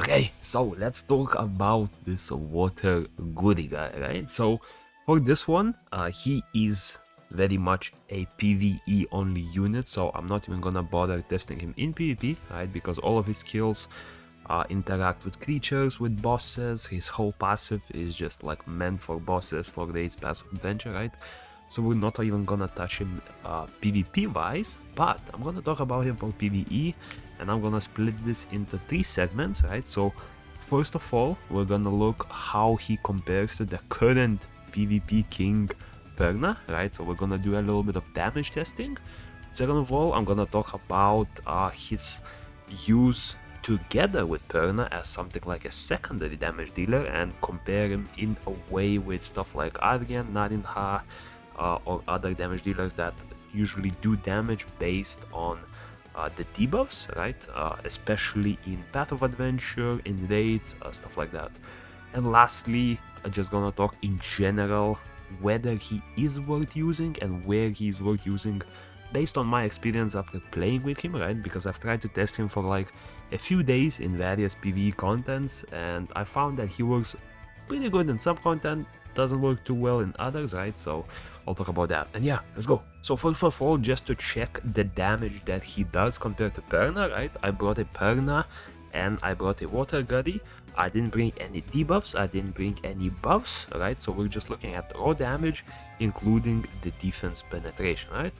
Okay, so let's talk about this water goody guy, right? So for this one, he is very much a PvE only unit, so I'm not even gonna bother testing him in PvP, right? Because all of his skills interact with creatures, with bosses. His whole passive is just like meant for bosses, for raids, passive adventure, right? So we're not even gonna touch him PvP wise, but I'm gonna talk about him for PvE, and I'm gonna split this into 3 segments, right? So first of all, we're gonna look how he compares to the current PvP king Perna, right? So we're gonna do a little bit of damage testing. Second of all, I'm gonna talk about his use together with Perna as something like a secondary damage dealer and compare him in a way with stuff like Aryan, Narinha, or other damage dealers that usually do damage based on the debuffs, right? Especially in Path of Adventure, in raids, stuff like that. And lastly, I'm just gonna talk in general whether he is worth using and where he's worth using based on my experience after playing with him, right? Because I've tried to test him for like a few days in various PvE contents, and I found that he works pretty good in some content, doesn't work too well in others, right? So I'll talk about that. And yeah, let's go. So first of all, just to check the damage that he does compared to Perna, right? I brought a Perna and I brought a Water Gourry. I didn't bring any debuffs, I didn't bring any buffs, right? So we're just looking at raw damage, including the defense penetration, right?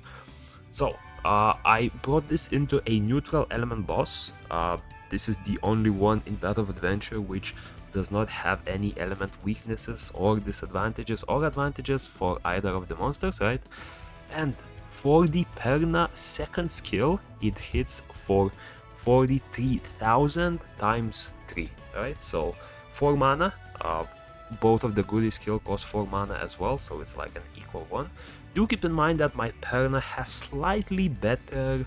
So I brought this into a neutral element boss. This is the only one in Path of Adventure which does not have any element weaknesses or disadvantages or advantages for either of the monsters, right? And for the Perna second skill, it hits for 43,000 times 3, right? So 4 mana, both of the Gourry skill cost 4 mana as well, so it's like an equal one. Do keep in mind that my Perna has slightly better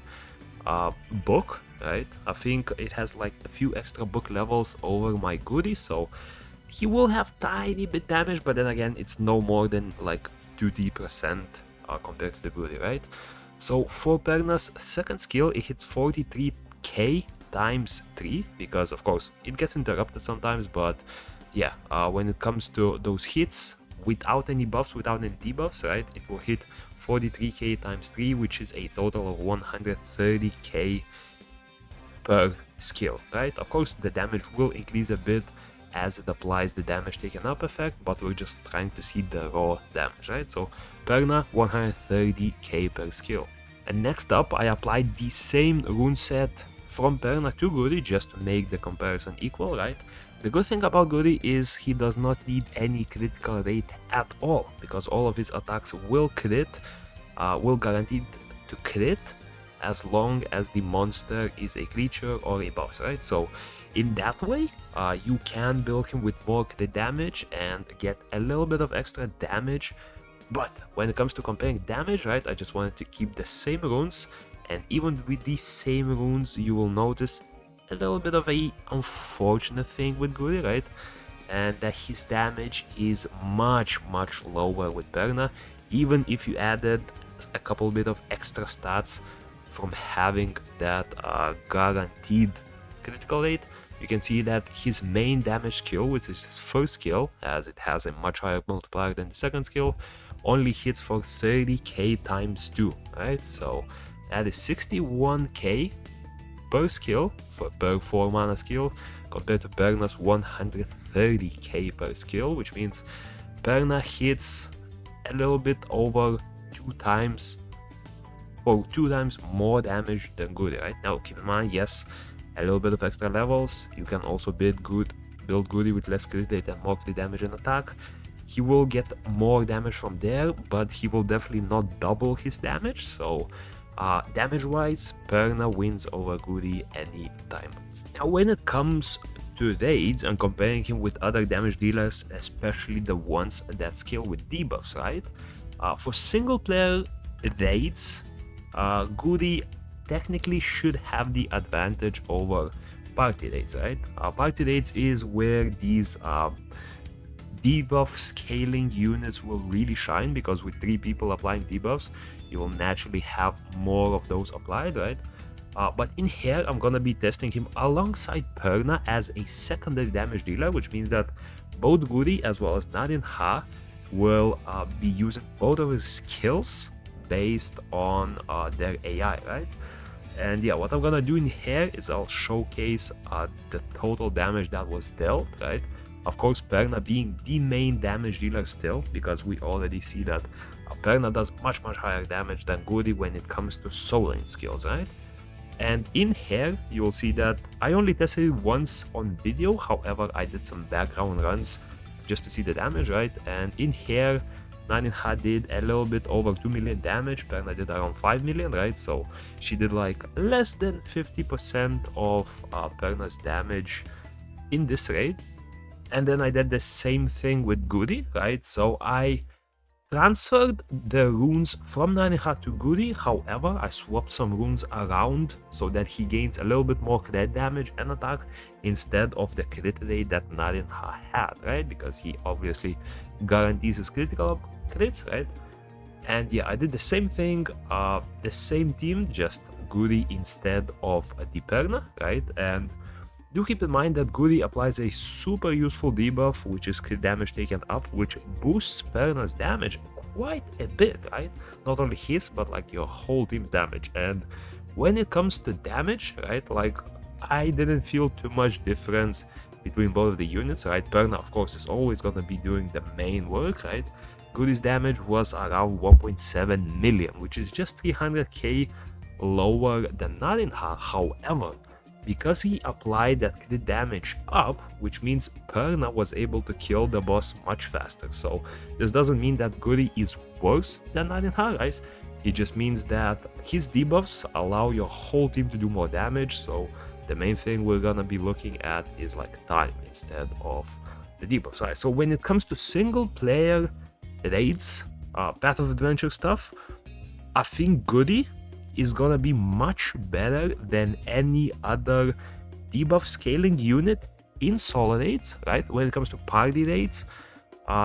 book, right? I think it has like a few extra book levels over my Gourry, so he will have tiny bit damage, but then again, it's no more than like 2% compared to the Gourry, right? So for Perna's second skill, it hits 43k times 3, because of course it gets interrupted sometimes, but yeah, when it comes to those hits, without any buffs, without any debuffs, right, it will hit 43k times 3, which is a total of 130k per skill, right? Of course, the damage will increase a bit as it applies the damage taken up effect, but we're just trying to see the raw damage, right? So Perna, 130k per skill. And next up, I applied the same rune set from Perna to Gourry just to make the comparison equal, right? The good thing about Gourry is he does not need any critical rate at all, because all of his attacks will crit, will guaranteed to crit as long as the monster is a creature or a boss, right? So in that way, you can build him with more crit damage and get a little bit of extra damage. But when it comes to comparing damage, right, I just wanted to keep the same runes, and even with these same runes, you will notice a little bit of a unfortunate thing with Gourry, right? And that his damage is much lower with Perna, even if you added a couple bit of extra stats from having that guaranteed critical rate. You can see that his main damage skill, which is his first skill, as it has a much higher multiplier than the second skill, only hits for 30k times 2, right? So that is 61k per skill, per 4 mana skill, compared to Perna's 130k per skill, which means Perna hits a little bit over 2 times more damage than Gourry, right? Now keep in mind, yes, a little bit of extra levels, you can also build Gourry with less crit rate and more crit damage and attack. He will get more damage from there, but he will definitely not double his damage, so damage wise, Perna wins over Gourry any time. Now when it comes to raids and comparing him with other damage dealers, especially the ones that scale with debuffs, right? For single player raids, Gourry technically should have the advantage over party raids, right? Party raids is where these debuff scaling units will really shine, because with 3 people applying debuffs, you will naturally have more of those applied, right? But in here, I'm gonna be testing him alongside Perna as a secondary damage dealer, which means that both Gourry as well as Nadin will be using both of his skills based on their AI, right? And yeah, what I'm gonna do in here is I'll showcase the total damage that was dealt, right? Of course, Perna being the main damage dealer still, because we already see that Perna does much higher damage than Gourry when it comes to soloing skills, right? And in here, you will see that I only tested it once on video, however, I did some background runs just to see the damage, right? And in here, Nadin did a little bit over 2 million damage, Perna did around 5 million, right? So she did like less than 50% of Perna's damage in this raid. And then I did the same thing with Gourry, right? So I transferred the runes from Nadin to Gourry, however, I swapped some runes around so that he gains a little bit more crit damage and attack instead of the crit rate that Nadin had, right? Because he obviously guarantees his critical crits, right? And yeah, I did the same thing, the same team, just Gourry instead of the Perna, right? And do keep in mind that Gourry applies a super useful debuff, which is crit damage taken up, which boosts Perna's damage quite a bit, right? Not only his, but like your whole team's damage. And when it comes to damage, right, like I didn't feel too much difference between both of the units, right? Perna, of course, is always gonna be doing the main work, right? Gourry's damage was around 1.7 million, which is just 300k lower than Nadin. However, because he applied that crit damage up, which means Perna was able to kill the boss much faster. So this doesn't mean that Gourry is worse than Nadin, guys. It just means that his debuffs allow your whole team to do more damage. So the main thing we're gonna be looking at is like time instead of the debuffs, right? So when it comes to single player raids, Path of Adventure stuff, I think Gourry is gonna be much better than any other debuff scaling unit in solo raids, right? When it comes to party raids,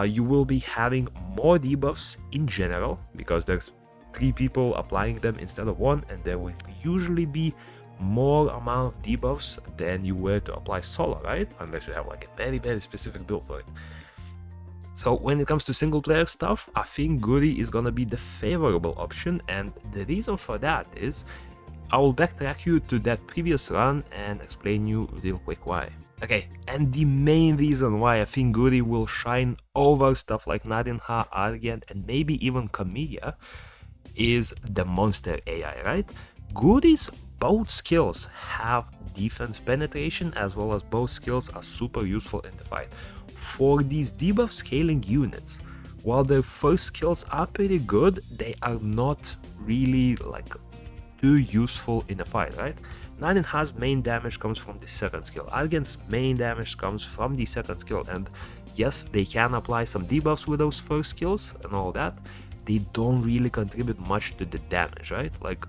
you will be having more debuffs in general because there's 3 people applying them instead of 1, and there will usually be more amount of debuffs than you were to apply solo, right? Unless you have like a very specific build for it. So when it comes to single player stuff, I think Gourry is gonna be the favorable option, and the reason for that is I will backtrack you to that previous run and explain you real quick why. Okay, and the main reason why I think Gourry will shine over stuff like Nadin, Argent, and maybe even Camilla is the monster AI, right? Gourry's both skills have defense penetration, as well as both skills are super useful in the fight. For these debuff scaling units, while their first skills are pretty good, they are not really like too useful in a fight, right? Nadin's main damage comes from the second skill, Argent's main damage comes from the second skill, and yes, they can apply some debuffs with those first skills and all that. They don't really contribute much to the damage, right? Like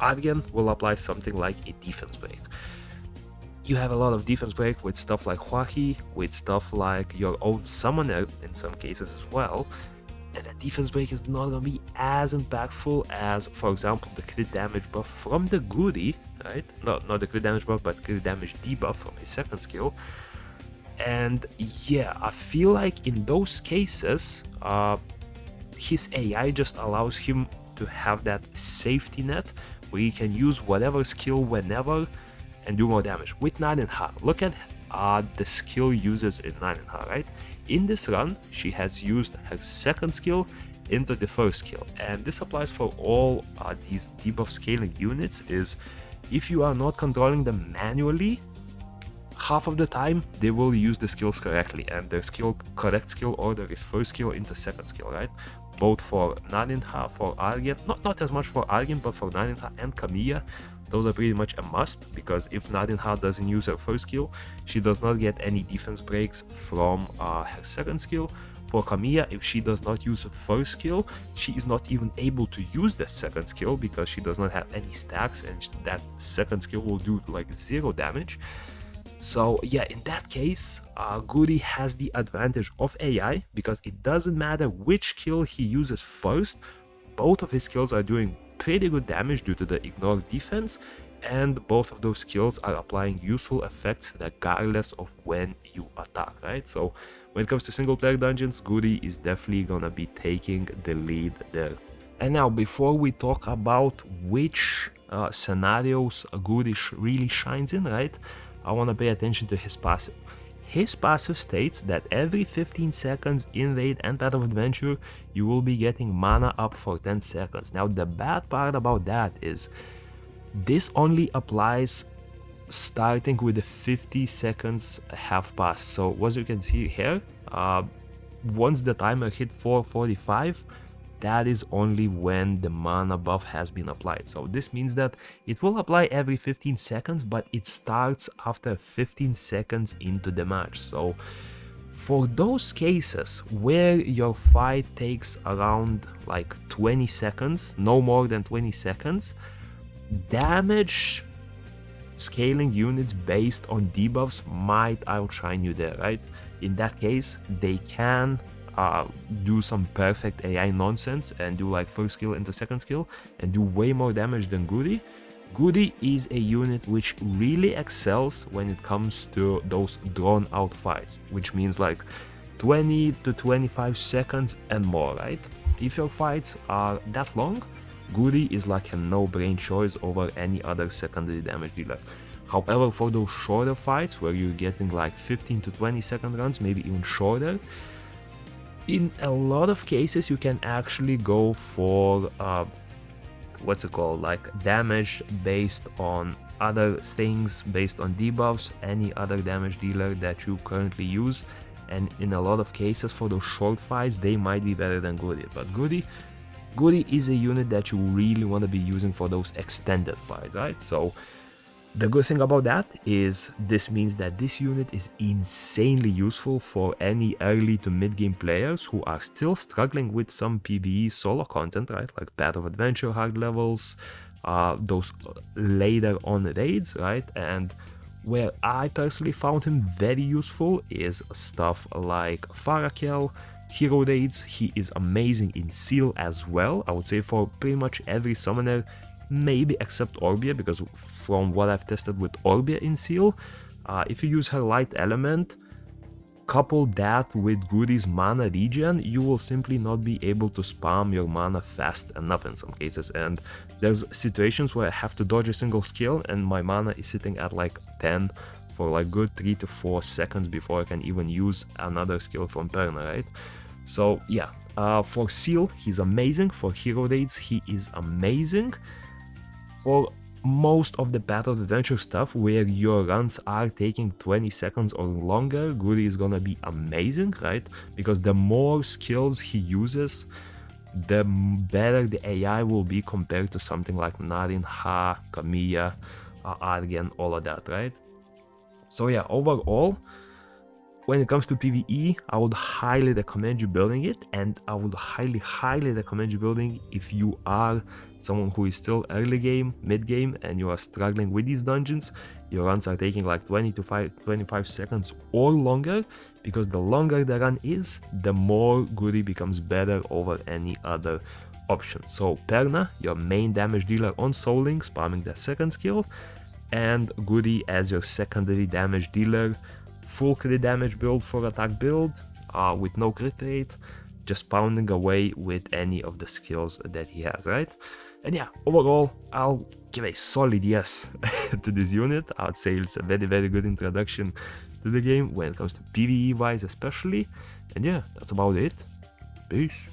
Argent will apply something like a defense break. You have a lot of defense break with stuff like Huahi, with stuff like your own summoner in some cases as well, and the defense break is not gonna be as impactful as, for example, the crit damage buff from the Gourry, right? Not the crit damage buff, but crit damage debuff from his second skill. And yeah, I feel like in those cases, his AI just allows him to have that safety net where he can use whatever skill whenever and do more damage. With Nadin, look at the skill uses in Nadin, right? In this run, she has used her second skill into the first skill, and this applies for all these debuff scaling units. Is if you are not controlling them manually, half of the time they will use the skills correctly, and their correct skill order is first skill into second skill, right? Both for Nadin, for Argent, not as much for Argent, but for Nadin and Camilla, those are pretty much a must, because if Nadin doesn't use her first skill, she does not get any defense breaks from her second skill. For Camilla, if she does not use her first skill, she is not even able to use the second skill because she does not have any stacks, and that second skill will do like 0 damage. So yeah, in that case, Gourry has the advantage of AI because it doesn't matter which skill he uses first, both of his skills are doing pretty good damage due to the ignore defense, and both of those skills are applying useful effects regardless of when you attack, right? So when it comes to single player dungeons, Gourry is definitely gonna be taking the lead there. And now, before we talk about which scenarios Gourry really shines in, right, I want to pay attention to his passive. His passive states that every 15 seconds in raid and Path of Adventure, you will be getting mana up for 10 seconds. Now, the bad part about that is this only applies starting with the 50 seconds have passed. So, as you can see here, once the timer hit 4:45, that is only when the mana buff has been applied. So this means that it will apply every 15 seconds, but it starts after 15 seconds into the match. So for those cases where your fight takes around like 20 seconds, no more than 20 seconds, damage scaling units based on debuffs might outshine you there, right? In that case, they can do some perfect AI nonsense and do like first skill into second skill and do way more damage than Gourry. Gourry is a unit which really excels when it comes to those drawn out fights, which means like 20 to 25 seconds and more, right? If your fights are that long, Gourry is like a no-brain choice over any other secondary damage dealer. However, for those shorter fights where you're getting like 15 to 20 second runs, maybe even shorter, in a lot of cases you can actually go for what's it called, like damage based on other things, based on debuffs, any other damage dealer that you currently use, and in a lot of cases for those short fights they might be better than Gourry. But Gourry is a unit that you really want to be using for those extended fights, right? So the good thing about that is this means that this unit is insanely useful for any early to mid-game players who are still struggling with some PvE solo content, right? Like Path of Adventure hard levels, those later on raids, right? And where I personally found him very useful is stuff like Farakel, hero raids. He is amazing in seal as well. I would say for pretty much every summoner, maybe except Orbia, because from what I've tested with Orbia in seal, if you use her light element, couple that with Gourry's mana regen, you will simply not be able to spam your mana fast enough in some cases. And there's situations where I have to dodge a single skill and my mana is sitting at like 10 for like good 3 to 4 seconds before I can even use another skill from Perna, right? So yeah, for seal, he's amazing. For hero raids, he is amazing. For most of the Path of Adventure stuff where your runs are taking 20 seconds or longer, Gourry is gonna be amazing, right? Because the more skills he uses, the better the AI will be compared to something like Narin, Ha, Kamiya, Argen, all of that, right? So yeah, overall, when it comes to PvE, I would highly recommend you building it, and I would highly recommend you building if you are someone who is still early game, mid game, and you are struggling with these dungeons. Your runs are taking like 20 to 25 seconds or longer, because the longer the run is, the more Gourry becomes better over any other option. So Perna, your main damage dealer on Soul Link, spamming the second skill, and Gourry as your secondary damage dealer, full crit damage build for attack build, with no crit rate, just pounding away with any of the skills that he has, right? And yeah, overall, I'll give a solid yes to this unit. I would say it's a very good introduction to the game when it comes to PvE wise especially. And yeah, that's about it. Peace.